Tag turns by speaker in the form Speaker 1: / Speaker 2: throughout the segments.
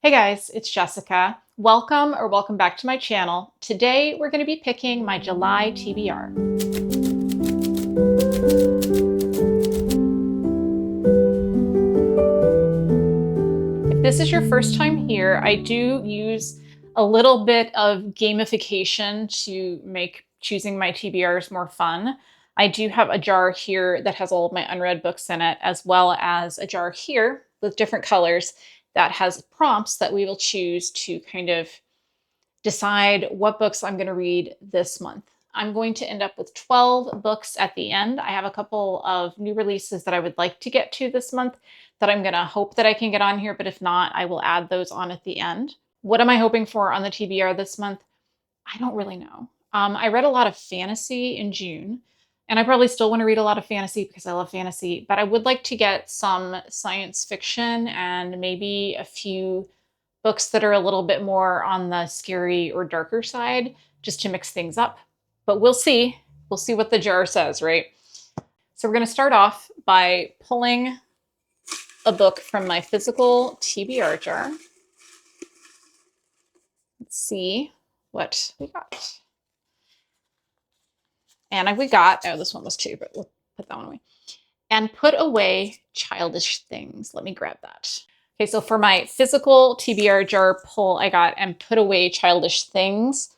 Speaker 1: Hey guys, it's Jessica. Welcome back to my channel. Today we're going to be picking my July TBR. If this is your first time here, I do use a little bit of gamification to make choosing my TBRs more fun. I do have a jar here that has all of my unread books in it, as well as a jar here with different colors that has prompts that we will choose to kind of decide what books I'm going to read this month. I'm going to end up with 12 books at the end. I have a couple of new releases that I would like to get to this month that I'm going to hope that I can get on here, but if not, I will add those on at the end. What am I hoping for on the TBR this month? I don't really know. I read a lot of fantasy in June, and I probably still want to read a lot of fantasy because I love fantasy, but I would like to get some science fiction and maybe a few books that are a little bit more on the scary or darker side just to mix things up. But we'll see. We'll see what the jar says, right? So we're going to start off by pulling a book from my physical TBR jar. Let's see what we got. And we got, oh, this one was two, but we'll put that one away. And Put Away Childish Things. Let me grab that. Okay, so for my physical TBR jar pull, I got And Put Away Childish Things.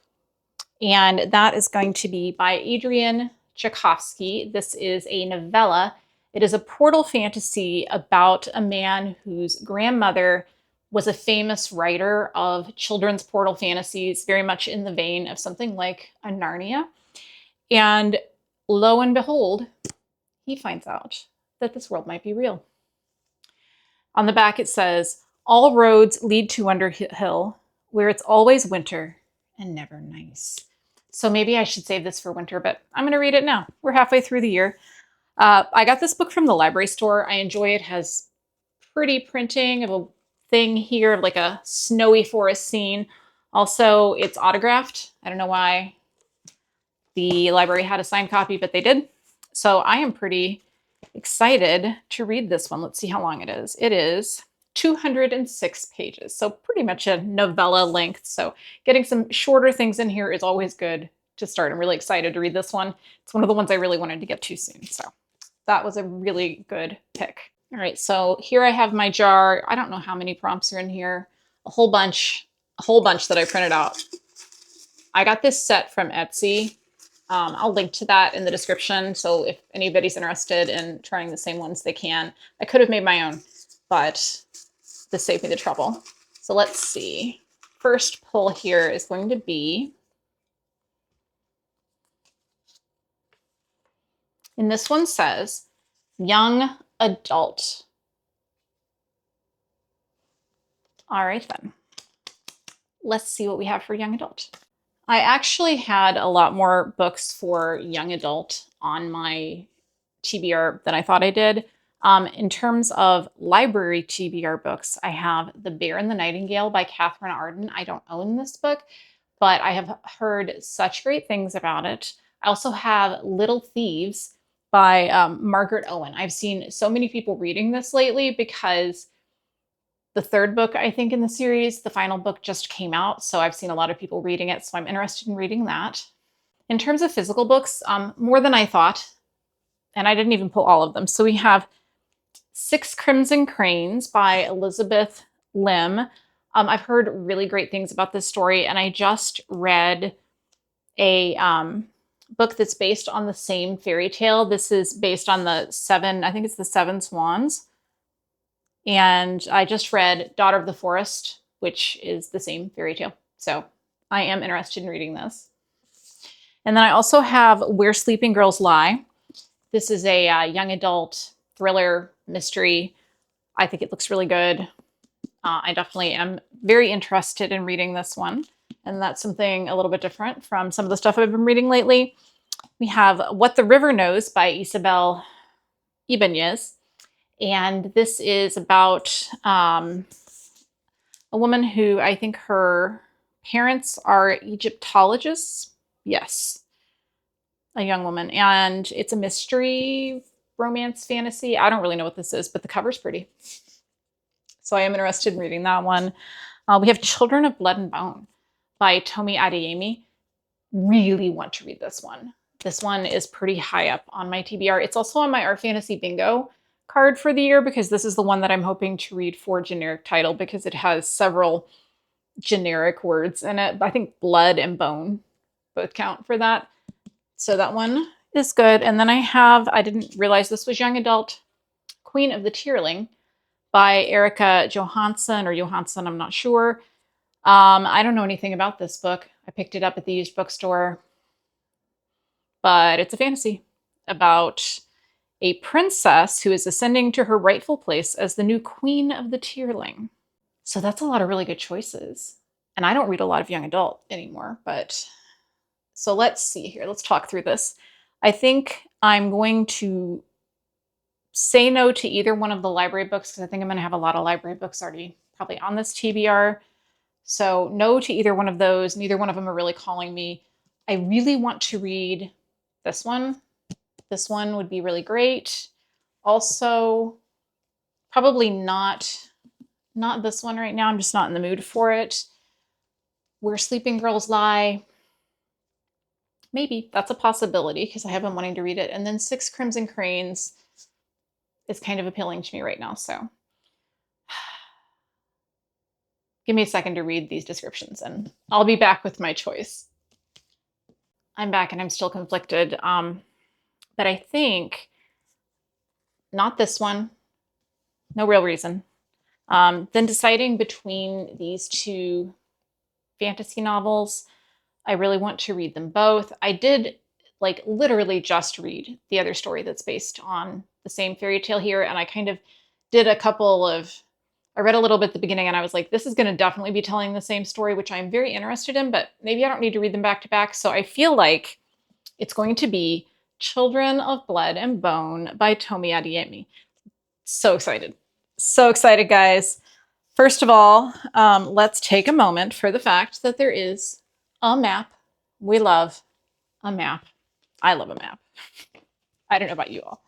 Speaker 1: And that is going to be by Adrian Tchaikovsky. This is a novella. It is a portal fantasy about a man whose grandmother was a famous writer of children's portal fantasies, very much in the vein of something like a Narnia. And lo and behold, he finds out that this world might be real. On the back it says, all roads lead to Underhill, where it's always winter and never nice. So maybe I should save this for winter, but I'm going to read it now. We're halfway through the year. I got this book from the library store. I enjoy it. It has pretty printing of a thing here, of like a snowy forest scene. Also, it's autographed. I don't know why the library had a signed copy, but they did. So I am pretty excited to read this one. Let's see how long it is. It is 206 pages, so pretty much a novella length. So getting some shorter things in here is always good to start. I'm really excited to read this one. It's one of the ones I really wanted to get to soon. So that was a really good pick. All right, so here I have my jar. I don't know how many prompts are in here. A whole bunch that I printed out. I got this set from Etsy. I'll link to that in the description, so if anybody's interested in trying the same ones, they can. I could have made my own, but this saved me the trouble. So let's see. First pull here is going to be, and this one says, young adult. All right then. Let's see what we have for young adult. I actually had a lot more books for young adult on my TBR than I thought I did. In terms of library TBR books, I have The Bear and the Nightingale by Catherine Arden. I don't own this book, but I have heard such great things about it. I also have Little Thieves by Margaret Owen. I've seen so many people reading this lately because the third book, I think, in the series, the final book just came out, so I've seen a lot of people reading it, so I'm interested in reading that. In terms of physical books, more than I thought, and I didn't even pull all of them. So we have Six Crimson Cranes by Elizabeth Lim. I've heard really great things about this story, and I just read a book that's based on the same fairy tale. This is based on the Seven Swans. And I just read Daughter of the Forest, which is the same fairy tale. So I am interested in reading this. And then I also have Where Sleeping Girls Lie. This is a young adult thriller mystery. I think it looks really good. I definitely am very interested in reading this one. And that's something a little bit different from some of the stuff I've been reading lately. We have What the River Knows by Isabel Ibanez. And this is about a woman who, I think her parents are Egyptologists. Yes, a young woman. And it's a mystery, romance, fantasy. I don't really know what this is, but the cover's pretty. So I am interested in reading that one. We have Children of Blood and Bone by Tomi Adeyemi. Really want to read this one. This one is pretty high up on my TBR. It's also on my Our Fantasy Bingo card for the year because this is the one that I'm hoping to read for generic title because it has several generic words in it. I think blood and bone both count for that. So that one is good. And then I didn't realize this was young adult, Queen of the Tierling by Erica Johansson or Johansson, I'm not sure. I don't know anything about this book. I picked it up at the used bookstore, but it's a fantasy about a princess who is ascending to her rightful place as the new Queen of the Tierling. So that's a lot of really good choices. And I don't read a lot of young adult anymore, but so let's see here. Let's talk through this. I think I'm going to say no to either one of the library books because I think I'm going to have a lot of library books already probably on this TBR. So no to either one of those. Neither one of them are really calling me. I really want to read this one. This one would be really great. Also, probably not this one right now. I'm just not in the mood for it. Where Sleeping Girls Lie. Maybe that's a possibility because I have been wanting to read it. And then Six Crimson Cranes is kind of appealing to me right now. So give me a second to read these descriptions and I'll be back with my choice. I'm back and I'm still conflicted. But I think not this one. No real reason. Then deciding between these two fantasy novels, I really want to read them both. I did like literally just read the other story that's based on the same fairy tale here. And I kind of did I read a little bit at the beginning and I was like, this is going to definitely be telling the same story, which I'm very interested in, but maybe I don't need to read them back to back. So I feel like it's going to be Children of Blood and Bone by Tomi Adeyemi. So excited. So excited, guys. First of all, let's take a moment for the fact that there is a map. We love a map. I love a map. I don't know about you all.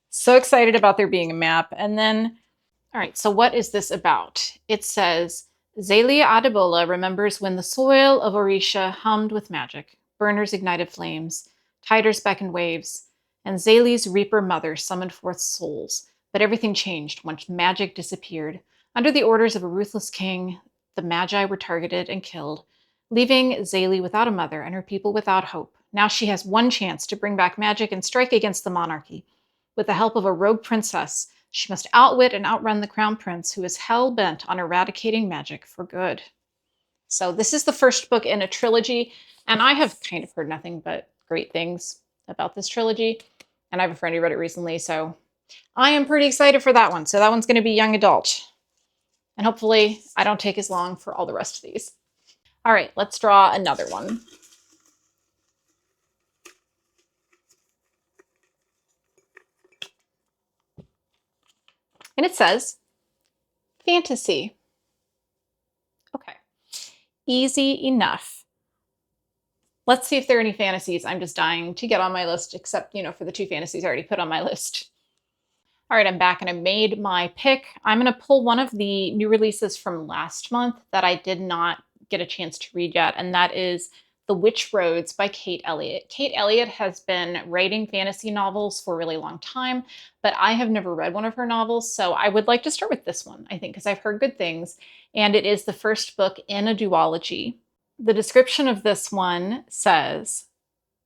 Speaker 1: So excited about there being a map. And then, all right, so what is this about? It says, Zalia Adebola remembers when the soil of Orisha hummed with magic, burners ignited flames, tiders beckoned waves, and Zali's reaper mother summoned forth souls. But everything changed once magic disappeared. Under the orders of a ruthless king, the Magi were targeted and killed, leaving Zali without a mother and her people without hope. Now she has one chance to bring back magic and strike against the monarchy. With the help of a rogue princess, she must outwit and outrun the crown prince who is hell-bent on eradicating magic for good. So this is the first book in a trilogy, and I have kind of heard nothing but great things about this trilogy. And I have a friend who read it recently, so I am pretty excited for that one. So that one's going to be young adult. And hopefully I don't take as long for all the rest of these. All right, let's draw another one. And it says, fantasy. Okay, easy enough. Let's see if there are any fantasies I'm just dying to get on my list, except, for the two fantasies I already put on my list. All right, I'm back and I made my pick. I'm going to pull one of the new releases from last month that I did not get a chance to read yet, and that is The Witch Roads by Kate Elliott. Kate Elliott has been writing fantasy novels for a really long time, but I have never read one of her novels, so I would like to start with this one, I think, because I've heard good things, and it is the first book in a duology. The description of this one says,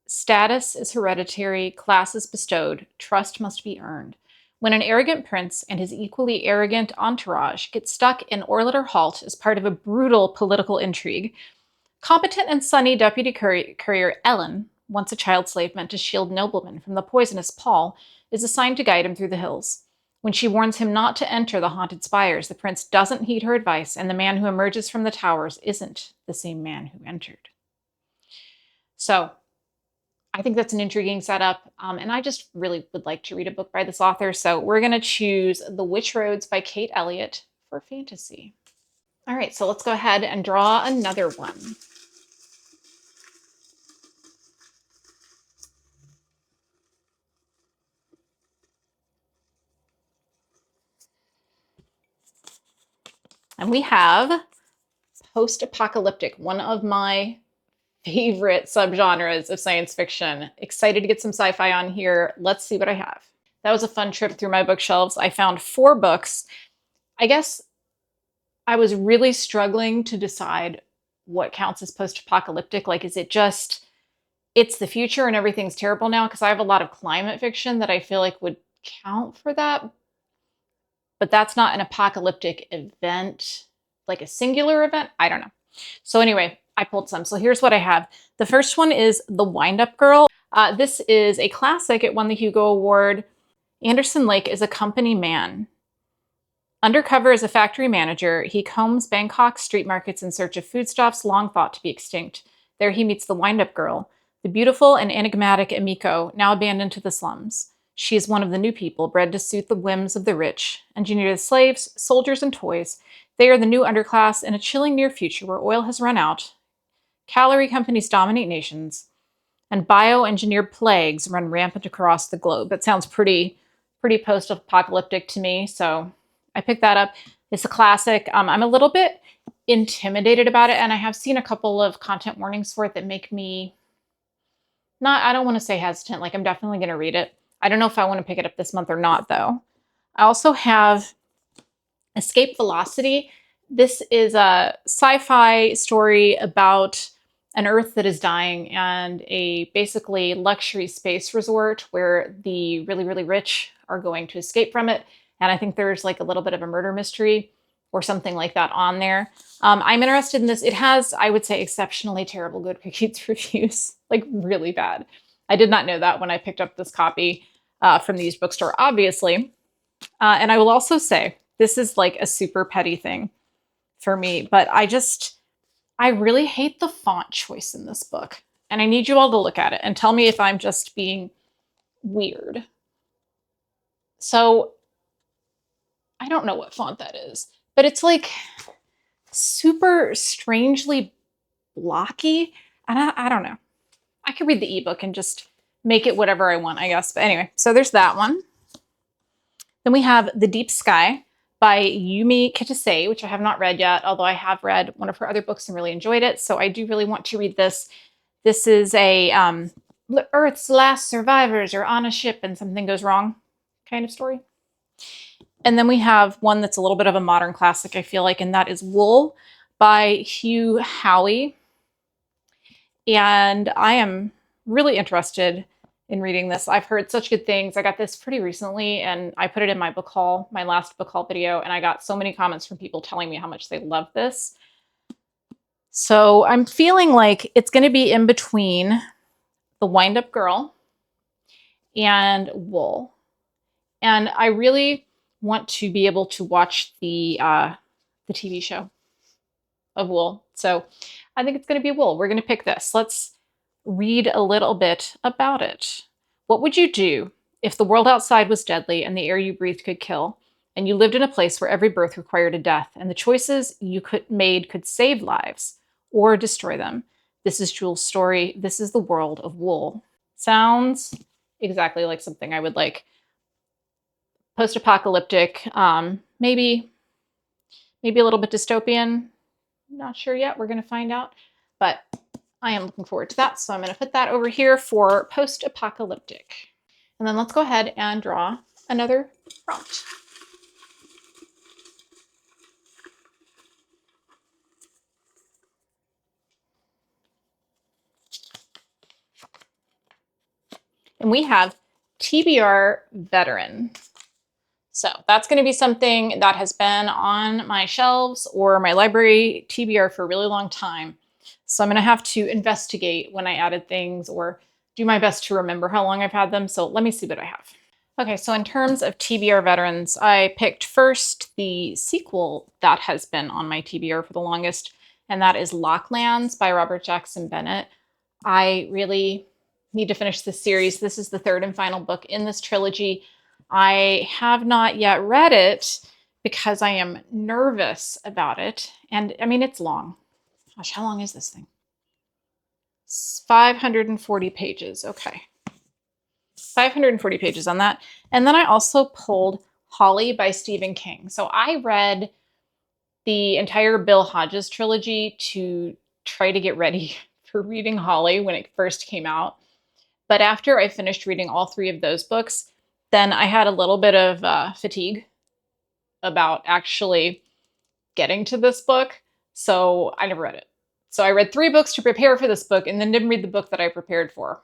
Speaker 1: status is hereditary, class is bestowed, trust must be earned. When an arrogant prince and his equally arrogant entourage get stuck in Orliter Halt as part of a brutal political intrigue, competent and sunny deputy courier Ellen, once a child slave meant to shield noblemen from the poisonous Paul, is assigned to guide him through the hills. When she warns him not to enter the haunted spires, the prince doesn't heed her advice, and the man who emerges from the towers isn't the same man who entered. So, I think that's an intriguing setup, and I just really would like to read a book by this author, so we're going to choose The Witch Roads by Kate Elliott for fantasy. All right, so let's go ahead and draw another one. And we have post-apocalyptic, one of my favorite subgenres of science fiction. Excited to get some sci-fi on here. Let's see what I have. That was a fun trip through my bookshelves. I found 4 books. I guess I was really struggling to decide what counts as post-apocalyptic. Like, is it just, it's the future and everything's terrible now? Because I have a lot of climate fiction that I feel like would count for that. But that's not an apocalyptic event, like a singular event. I don't know. So anyway, I pulled some. So here's what I have. The first one is The Wind-Up Girl. This is a classic. It won the Hugo Award. Anderson Lake is a company man. Undercover as a factory manager, he combs Bangkok's street markets in search of foodstuffs long thought to be extinct. There he meets the wind-up girl, the beautiful and enigmatic Emiko, now abandoned to the slums. She is one of the new people, bred to suit the whims of the rich. Engineered as slaves, soldiers, and toys, they are the new underclass in a chilling near future where oil has run out, calorie companies dominate nations, and bioengineered plagues run rampant across the globe. That sounds pretty post-apocalyptic to me, so I picked that up. It's a classic. I'm a little bit intimidated about it, and I have seen a couple of content warnings for it that make me I don't want to say hesitant. Like, I'm definitely going to read it. I don't know if I want to pick it up this month or not, though. I also have Escape Velocity. This is a sci-fi story about an Earth that is dying and a basically luxury space resort where the really, really rich are going to escape from it. And I think there's like a little bit of a murder mystery or something like that on there. I'm interested in this. It has, I would say, exceptionally terrible Goodreads reviews, like really bad. I did not know that when I picked up this copy from the used bookstore, obviously. And I will also say, this is like a super petty thing for me, but I really hate the font choice in this book. And I need you all to look at it and tell me if I'm just being weird. So I don't know what font that is, but it's like super strangely blocky. And I don't know. I could read the ebook and just make it whatever I want, I guess. But anyway, so there's that one. Then we have The Deep Sky by Yumi Kitase, which I have not read yet, although I have read one of her other books and really enjoyed it. So I do really want to read this. This is a Earth's last survivors are on a ship and something goes wrong kind of story. And then we have one that's a little bit of a modern classic, I feel like, and that is Wool by Hugh Howey. And I am really interested in reading this. I've heard such good things. I got this pretty recently and I put it in my book haul, my last book haul video, and I got so many comments from people telling me how much they love this. So I'm feeling like it's going to be in between The Wind-Up Girl and Wool. And I really want to be able to watch the TV show of Wool. So I think it's going to be Wool. We're going to pick this. Let's read a little bit about it. What would you do if the world outside was deadly and the air you breathed could kill, and you lived in a place where every birth required a death, and the choices you made could save lives or destroy them? This is Jules' story. This is the world of Wool. Sounds exactly like something I would like. Post-apocalyptic, maybe a little bit dystopian. Not sure yet. We're going to find out. But I am looking forward to that. So I'm going to put that over here for post-apocalyptic. And then let's go ahead and draw another prompt. And we have TBR Veteran. So that's going to be something that has been on my shelves or my library TBR for a really long time. So I'm going to have to investigate when I added things or do my best to remember how long I've had them. So let me see what I have. Okay, so in terms of TBR Veterans, I picked first the sequel that has been on my TBR for the longest, and that is Locklands by Robert Jackson Bennett. I really need to finish this series. This is the third and final book in this trilogy. I have not yet read it because I am nervous about it. And I mean, it's long. Gosh, how long is this thing? It's 540 pages. Okay. 540 pages on that. And then I also pulled Holly by Stephen King. So I read the entire Bill Hodges trilogy to try to get ready for reading Holly when it first came out. But after I finished reading all 3 of those books, then I had a little bit of fatigue about actually getting to this book. So I never read it. So I read 3 books to prepare for this book and then didn't read the book that I prepared for,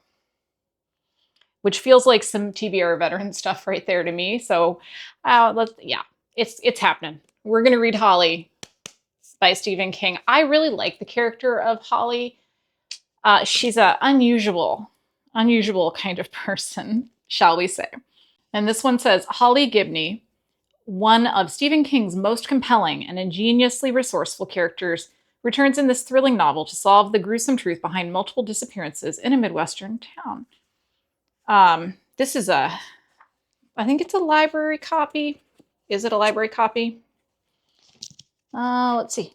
Speaker 1: which feels like some TBR veteran stuff right there to me. So yeah, it's happening. We're going to read Holly by Stephen King. I really like the character of Holly. She's an unusual kind of person, shall we say. And this one says, Holly Gibney, one of Stephen King's most compelling and ingeniously resourceful characters, returns in this thrilling novel to solve the gruesome truth behind multiple disappearances in a Midwestern town. This is I think it's a library copy. Is it a library copy? Let's see.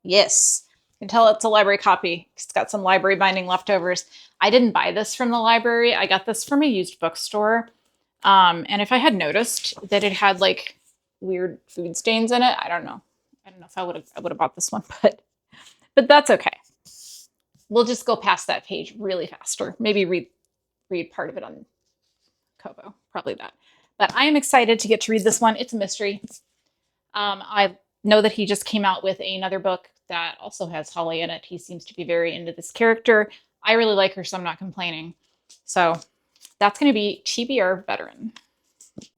Speaker 1: Yes, you can tell it's a library copy. It's got some library binding leftovers. I didn't buy this from the library. I got this from a used bookstore. And if I had noticed that it had like weird food stains in it, I don't know. I don't know if I would have bought this one, but that's okay. We'll just go past that page really fast, or maybe read part of it on Kobo. Probably that. But I am excited to get to read this one. It's a mystery. I know that he just came out with another book that also has Holly in it. He seems to be very into this character. I really like her, so I'm not complaining. So that's going to be TBR Veteran. All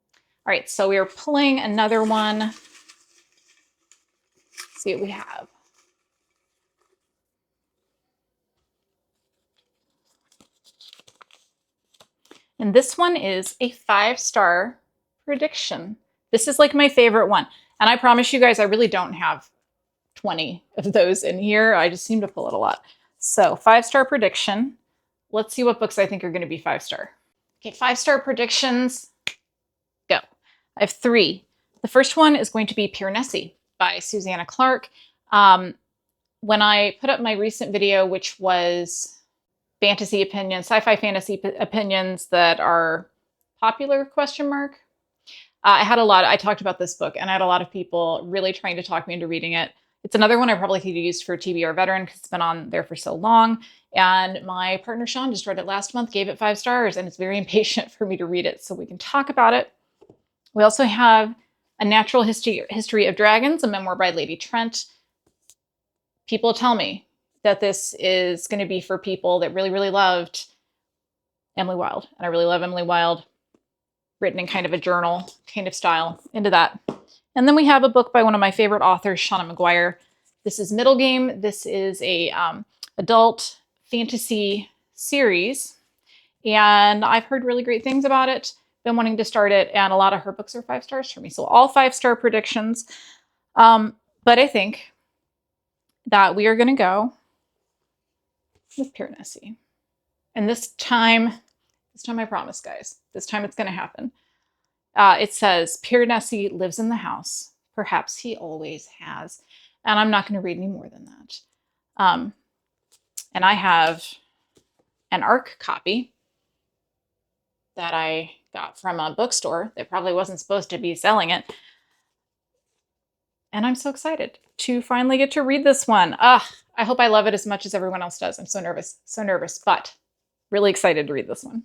Speaker 1: right, so we are pulling another one. Let's see what we have. And this one is a 5-star prediction. This is like my favorite one. And I promise you guys, I really don't have 20 of those in here. I just seem to pull it a lot. So 5-star prediction. Let's see what books I think are going to be 5-star. Okay, 5-star predictions. Go. I have 3. The first one is going to be Piranesi by Susanna Clarke. When I put up my recent video, which was fantasy opinions, sci-fi fantasy opinions that are popular, ? I talked about this book and I had a lot of people really trying to talk me into reading it. It's another one I probably could use for TBR Veteran because it's been on there for so long. And my partner Sean just read it last month, gave it 5 stars, and it's very impatient for me to read it so we can talk about it. We also have A Natural History of Dragons, a memoir by Lady Trent. People tell me that this is going to be for people that really, really loved Emily Wilde. And I really love Emily Wilde, written in kind of a journal kind of style, into that. And then we have a book by one of my favorite authors, Shauna McGuire. This is Middle Game. This is a adult fantasy series. And I've heard really great things about it. Been wanting to start it. And a lot of her books are 5 stars for me. So all 5-star predictions. But I think that we are going to go with Piranesi. And this time I promise, guys, this time it's going to happen. It says, Piranesi lives in the house. Perhaps he always has. And I'm not going to read any more than that. And I have an ARC copy that I got from a bookstore that probably wasn't supposed to be selling it. And I'm so excited to finally get to read this one. I hope I love it as much as everyone else does. I'm so nervous, but really excited to read this one.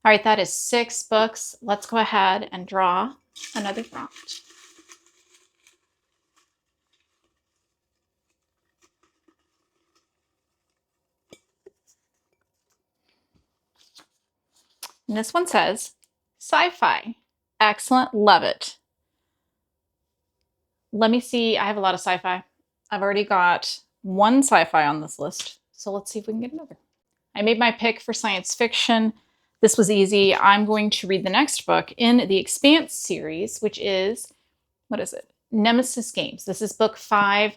Speaker 1: All right, that is 6 books. Let's go ahead and draw another prompt. And this one says, Sci-Fi. Excellent, love it. Let me see, I have a lot of sci-fi. I've already got 1 sci-fi on this list, so let's see if we can get another. I made my pick for science fiction. This was easy. I'm going to read the next book in the Expanse series, which is, what is it? Nemesis Games. This is book 5.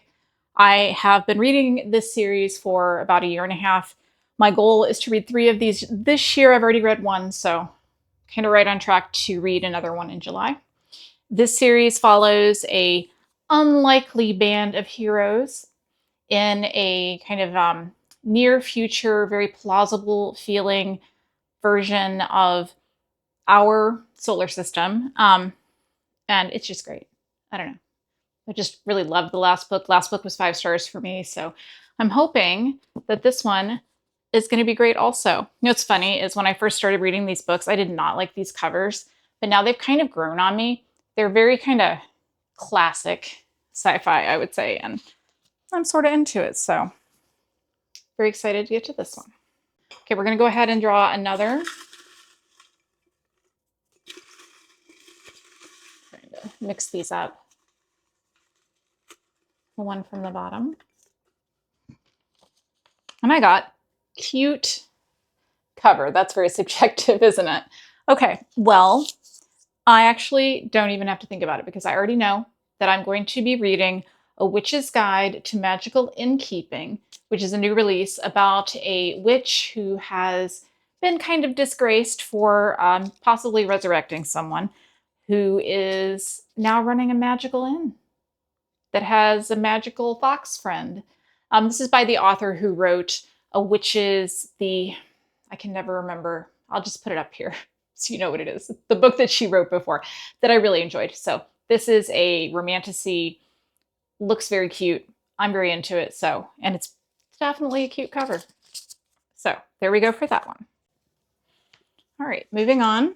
Speaker 1: I have been reading this series for about a year and a half. My goal is to read 3 of these this year. I've already read 1, so kind of right on track to read another one in July. This series follows a unlikely band of heroes in a kind of near future, very plausible feeling version of our solar system. And it's just great. I don't know. I just really loved the last book. Last book was 5 stars for me. So I'm hoping that this one is going to be great also. You know what's funny is when I first started reading these books, I did not like these covers, but now they've kind of grown on me. They're very kind of classic sci-fi, I would say, and I'm sort of into it. So very excited to get to this one. Okay, we're going to go ahead and draw another. Trying to mix these up. The one from the bottom. And I got cute cover. That's very subjective, isn't it? Okay, well, I actually don't even have to think about it because I already know that I'm going to be reading A Witch's Guide to Magical Innkeeping, which is a new release about a witch who has been kind of disgraced for possibly resurrecting someone, who is now running a magical inn that has a magical fox friend. This is by the author who wrote A Witch's, I can never remember. I'll just put it up here so you know what it is. The book that she wrote before that I really enjoyed. So this is a romantasy, looks very cute. I'm very into it. So, and it's definitely a cute cover. So there we go for that one. All right, moving on.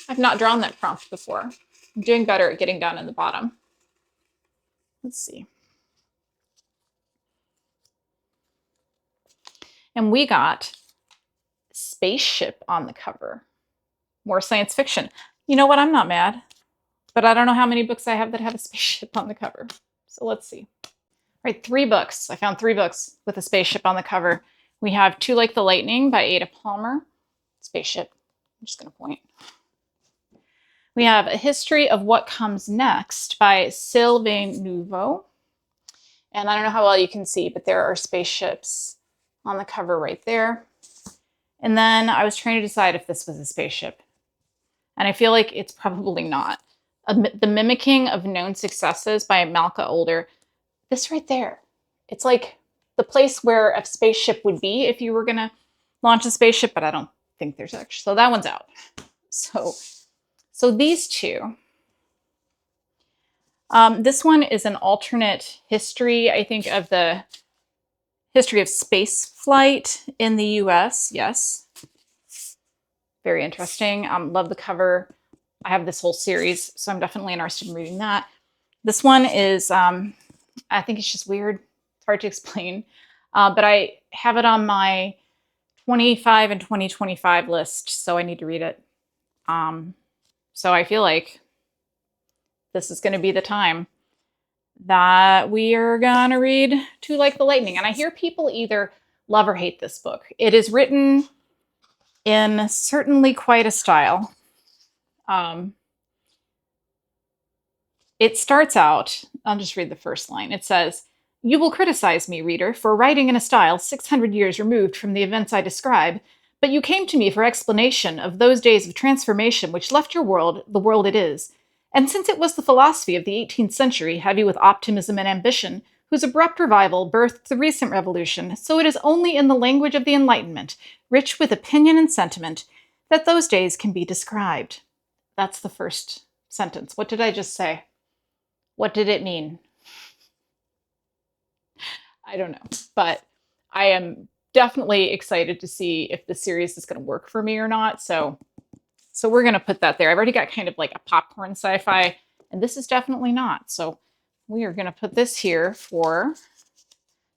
Speaker 1: I've not drawn that prompt before. I'm doing better at getting down in the bottom. Let's see. And we got Spaceship on the cover. More science fiction. You know what? I'm not mad, but I don't know how many books I have that have a spaceship on the cover. So let's see. All right, 3 books. I found 3 books with a spaceship on the cover. We have Too Like the Lightning by Ada Palmer. Spaceship. I'm just going to point. We have A History of What Comes Next by Sylvain Nouveau. And I don't know how well you can see, but there are spaceships on the cover right there. And then I was trying to decide if this was a spaceship. And I feel like it's probably not. The Mimicking of Known Successes by Malka Older. This right there. It's like the place where a spaceship would be if you were going to launch a spaceship, but I don't think there's actually. So that one's out. So these 2. This one is an alternate history, I think, of the history of space flight in the US. Yes. Very interesting. Love the cover. I have this whole series, so I'm definitely interested in reading that. This one is, I think it's just weird. It's hard to explain. But I have it on my 25 and 2025 list, so I need to read it. So I feel like this is going to be the time that we are going to read Too Like the Lightning. And I hear people either love or hate this book. It is written in certainly quite a style. It starts out, I'll just read the first line. It says, "You will criticize me, reader, for writing in a style 600 years removed from the events I describe, but you came to me for explanation of those days of transformation which left your world the world it is. And since it was the philosophy of the 18th century, heavy with optimism and ambition, whose abrupt revival birthed the recent revolution, so it is only in the language of the Enlightenment, rich with opinion and sentiment, that those days can be described." That's the first sentence. What did I just say? What did it mean? I don't know, but I am definitely excited to see if the series is going to work for me or not. So we're going to put that there. I've already got kind of like a popcorn sci-fi, and this is definitely not. So we are going to put this here for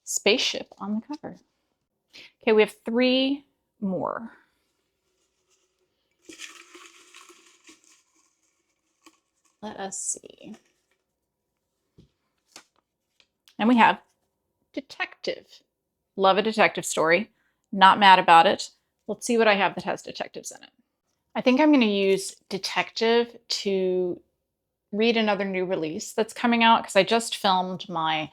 Speaker 1: Spaceship on the cover. Okay, we have 3 more. Let us see. And we have detective. Love a detective story. Not mad about it. Let's see what I have that has detectives in it. I think I'm going to use detective to read another new release that's coming out because I just filmed my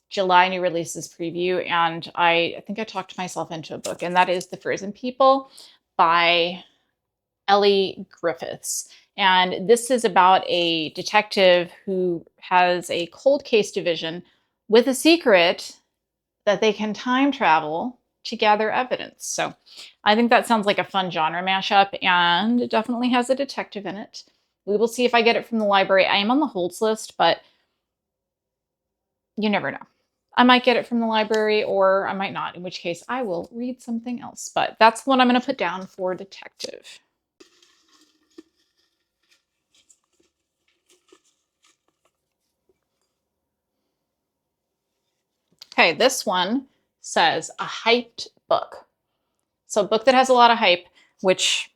Speaker 1: July new releases preview, and I think I talked myself into a book, and that is The Frozen People by Ellie Griffiths. And this is about a detective who has a cold case division with a secret that they can time travel to gather evidence. So I think that sounds like a fun genre mashup, and it definitely has a detective in it. We will see if I get it from the library. I am on the holds list, but You never know. I might get it from the library or I might not, in which case I will read something else. But that's the one I'm going to put down for detective. Okay, this one says a hyped book. So a book that has a lot of hype, which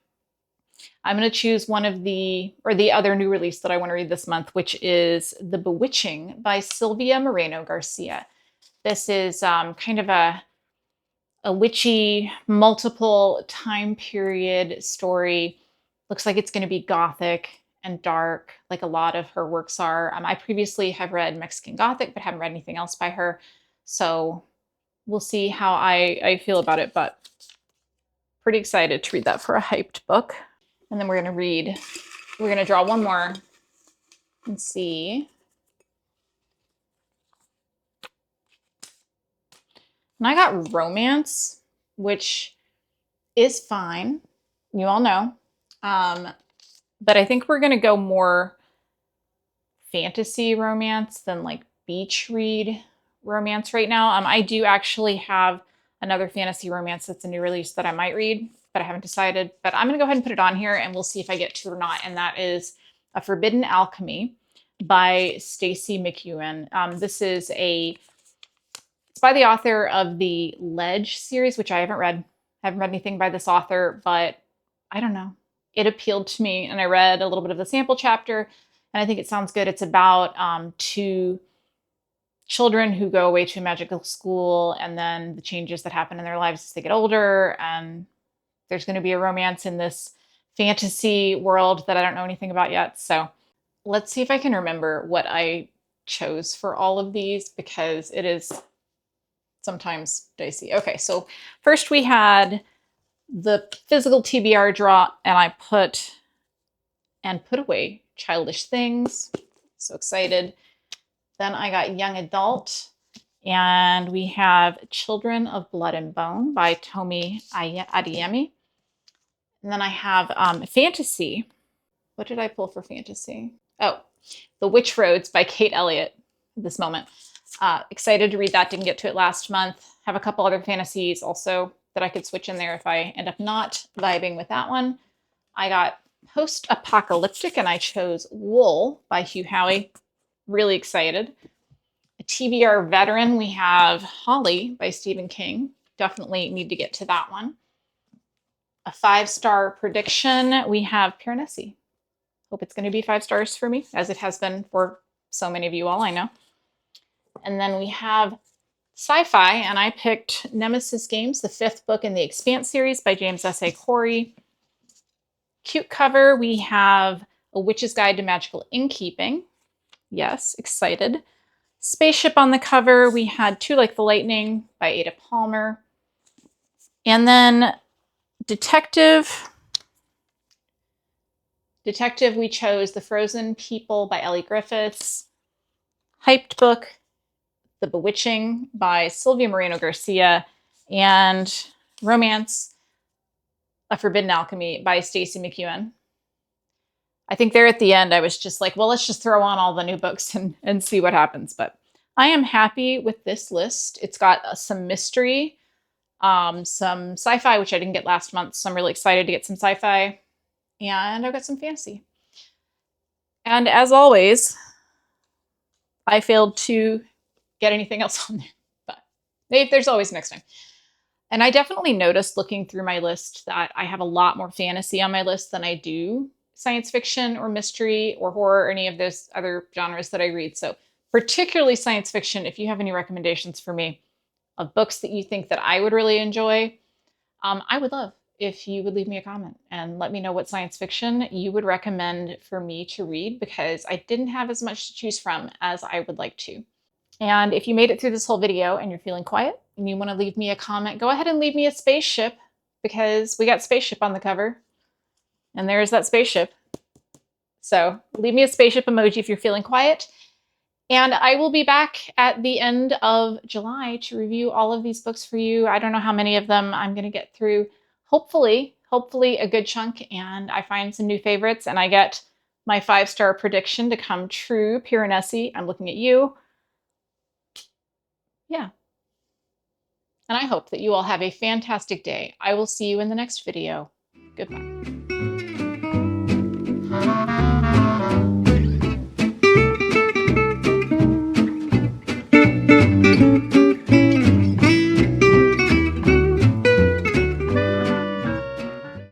Speaker 1: I'm going to choose one of the other new release that I want to read this month, which is The Bewitching by Sylvia Moreno Garcia. This is kind of a witchy, multiple time period story. Looks like it's going to be gothic and dark, like a lot of her works are. I previously have read Mexican Gothic, but haven't read anything else by her. So we'll see how I feel about it, but pretty excited to read that for a hyped book. And then we're going to draw one more and see. And I got romance, which is fine. You all know. But I think we're going to go more fantasy romance than like beach read romance right now. I do actually have another fantasy romance that's a new release that I might read, but I haven't decided. But I'm going to go ahead and put it on here and we'll see if I get to it or not. And that is A Forbidden Alchemy by Stacey McEwen. It's by the author of the Ledge series, which I haven't read. I haven't read anything by this author, but I don't know. It appealed to me, and I read a little bit of the sample chapter, and I think it sounds good. It's about two children who go away to a magical school, and then the changes that happen in their lives as they get older, and there's going to be a romance in this fantasy world that I don't know anything about yet. So let's see if I can remember what I chose for all of these, because it is sometimes dicey. Okay, so first we had the physical TBR draw, and I put away Childish Things. So excited. Then I got Young Adult, and we have Children of Blood and Bone by Tomi Adeyemi. And then I have Fantasy. What did I pull for Fantasy? Oh, The Witch Roads by Kate Elliott at this moment. Excited to read that. Didn't get to it last month. Have a couple other fantasies also that I could switch in there if I end up not vibing with that one. I got Post-Apocalyptic, and I chose Wool by Hugh Howey. Really excited. A TBR Veteran, we have Holly by Stephen King. Definitely need to get to that one. A 5-star prediction, we have Piranesi. Hope it's going to be 5 stars for me, as it has been for so many of you all, I know. And then we have Sci-Fi, and I picked Nemesis Games, the 5th book in the Expanse series by James S.A. Corey. Cute cover, we have A Witch's Guide to Magical Innkeeping. Yes, excited. Spaceship on the cover, we had Two Like the Lightning by Ada Palmer. And then Detective, we chose The Frozen People by Ellie Griffiths. Hyped book, The Bewitching by Sylvia Moreno Garcia. And romance, A Forbidden Alchemy by Stacey McEwen. I think there at the end, I was just like, well, let's just throw on all the new books and see what happens. But I am happy with this list. It's got some mystery, some sci-fi, which I didn't get last month. So I'm really excited to get some sci-fi. And I've got some fantasy. And as always, I failed to get anything else on there. But maybe there's always next time. And I definitely noticed looking through my list that I have a lot more fantasy on my list than I do science fiction or mystery or horror or any of those other genres that I read. So particularly science fiction, if you have any recommendations for me of books that you think that I would really enjoy, I would love if you would leave me a comment and let me know what science fiction you would recommend for me to read, because I didn't have as much to choose from as I would like to. And if you made it through this whole video and you're feeling quiet and you want to leave me a comment, go ahead and leave me a spaceship, because we got Spaceship on the cover. And there's that spaceship. So leave me a spaceship emoji if you're feeling quiet. And I will be back at the end of July to review all of these books for you. I don't know how many of them I'm going to get through. Hopefully a good chunk, and I find some new favorites and I get my 5-star prediction to come true. Piranesi, I'm looking at you. Yeah. And I hope that you all have a fantastic day. I will see you in the next video. Goodbye.